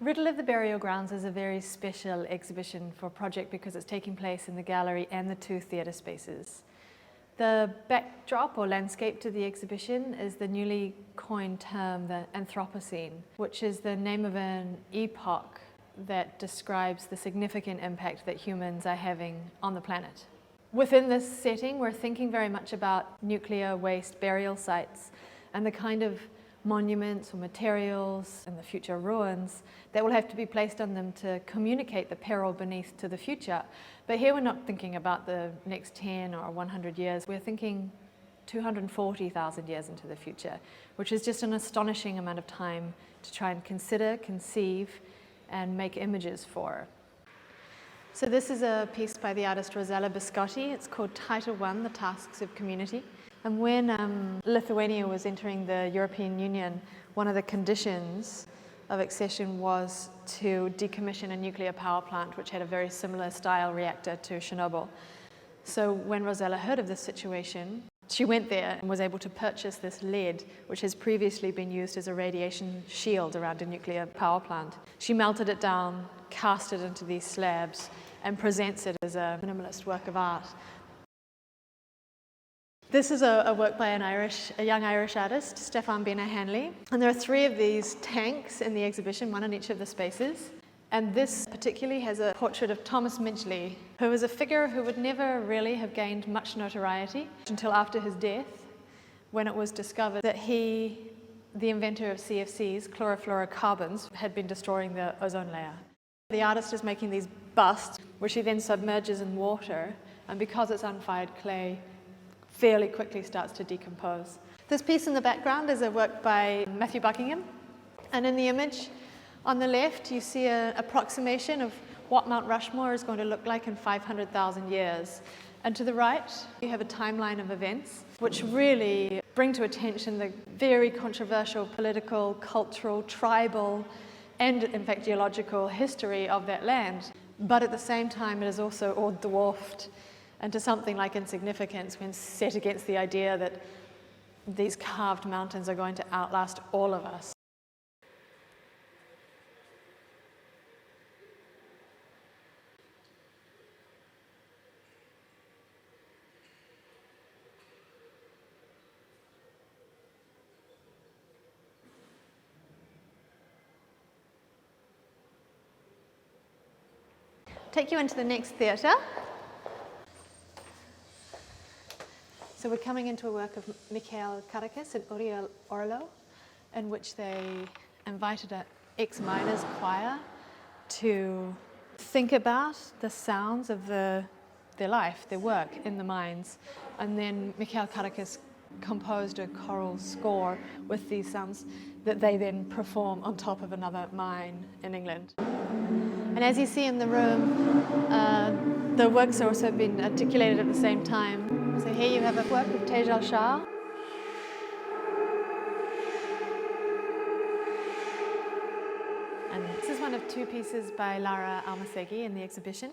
Riddle of the Burial Grounds is a very special exhibition for a project because it's taking place in the gallery and the two theatre spaces. The backdrop or landscape to the exhibition is the newly coined term, the Anthropocene, which is the name of an epoch that describes the significant impact that humans are having on the planet. Within this setting, we're thinking very much about nuclear waste burial sites and the kind of monuments or materials and the future ruins that will have to be placed on them to communicate the peril beneath to the future. But here we're not thinking about the next 10 or 100 years, we're thinking 240,000 years into the future, which is just an astonishing amount of time to try and consider, conceive, and make images for. So this is a piece by the artist Rosella Biscotti. It's called Title I, The Tasks of Community. And when Lithuania was entering the European Union, one of the conditions of accession was to decommission a nuclear power plant which had a very similar style reactor to Chernobyl. So when Rosella heard of this situation, she went there and was able to purchase this lead, which has previously been used as a radiation shield around a nuclear power plant. She melted it down, cast it into these slabs, and presents it as a minimalist work of art. This is a work by a young Irish artist, Stefan Bena Hanley. And there are 3 of these tanks in the exhibition, 1 in each of the spaces. And this particularly has a portrait of Thomas Midgley, who was a figure who would never really have gained much notoriety until after his death, when it was discovered that he, the inventor of CFCs, chlorofluorocarbons, had been destroying the ozone layer. The artist is making these busts, which he then submerges in water, and because it's unfired clay, fairly quickly starts to decompose. This piece in the background is a work by Matthew Buckingham, and in the image on the left you see an approximation of what Mount Rushmore is going to look like in 500,000 years. And to the right you have a timeline of events which really bring to attention the very controversial political, cultural, tribal, and in fact geological history of that land. But at the same time it is also all dwarfed into something like insignificance when set against the idea that these carved mountains are going to outlast all of us. Take you into the next theatre. So we're coming into a work of Mikhail Karakis and Uriel Orlo, in which they invited an ex-miners choir to think about the sounds of their life, their work in the mines. And then Mikhail Karakis composed a choral score with these sounds that they then perform on top of another mine in England. And as you see in the room, the works are also being articulated at the same time. So here you have a work of Tejal Shah. And this is one of 2 pieces by Lara Almasegui in the exhibition.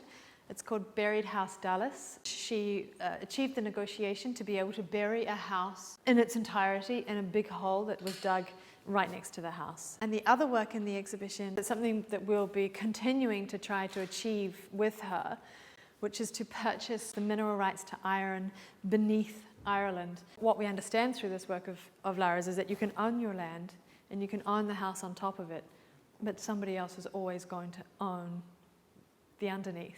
It's called Buried House Dallas. She achieved the negotiation to be able to bury a house in its entirety in a big hole that was dug right next to the house. And the other work in the exhibition is something that we'll be continuing to try to achieve with her, which is to purchase the mineral rights to iron beneath Ireland. What we understand through this work of Lara's is that you can own your land and you can own the house on top of it, but somebody else is always going to own the underneath.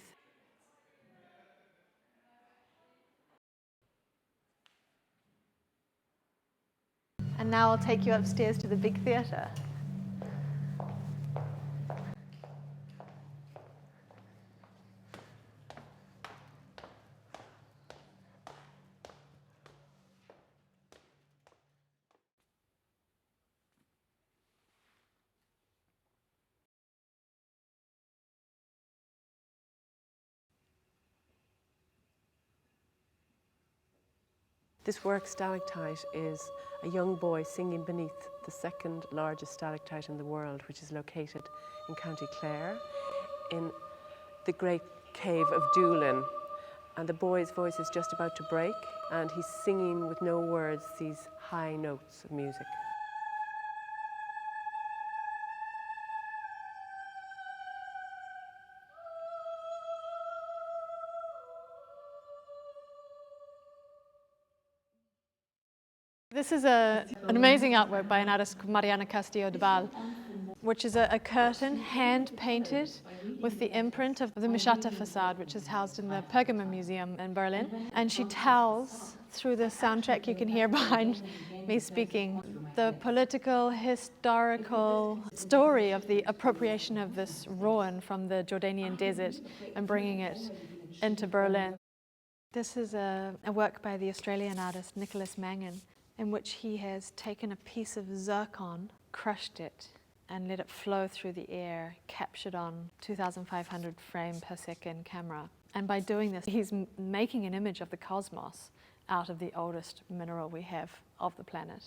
And now I'll take you upstairs to the big theatre. This work, Stalactite, is a young boy singing beneath the 2nd largest stalactite in the world, which is located in County Clare, in the great cave of Dublin. And the boy's voice is just about to break, and he's singing with no words these high notes of music. This is an amazing artwork by an artist called Mariana Castillo de Val, which is a curtain hand-painted with the imprint of the Mishata facade, which is housed in the Pergamon Museum in Berlin. And she tells, through the soundtrack you can hear behind me speaking, the political, historical story of the appropriation of this ruin from the Jordanian desert and bringing it into Berlin. This is a work by the Australian artist Nicholas Mangan, in which he has taken a piece of zircon, crushed it, and let it flow through the air, captured on 2,500 frame per second camera. And by doing this, he's making an image of the cosmos out of the oldest mineral we have of the planet.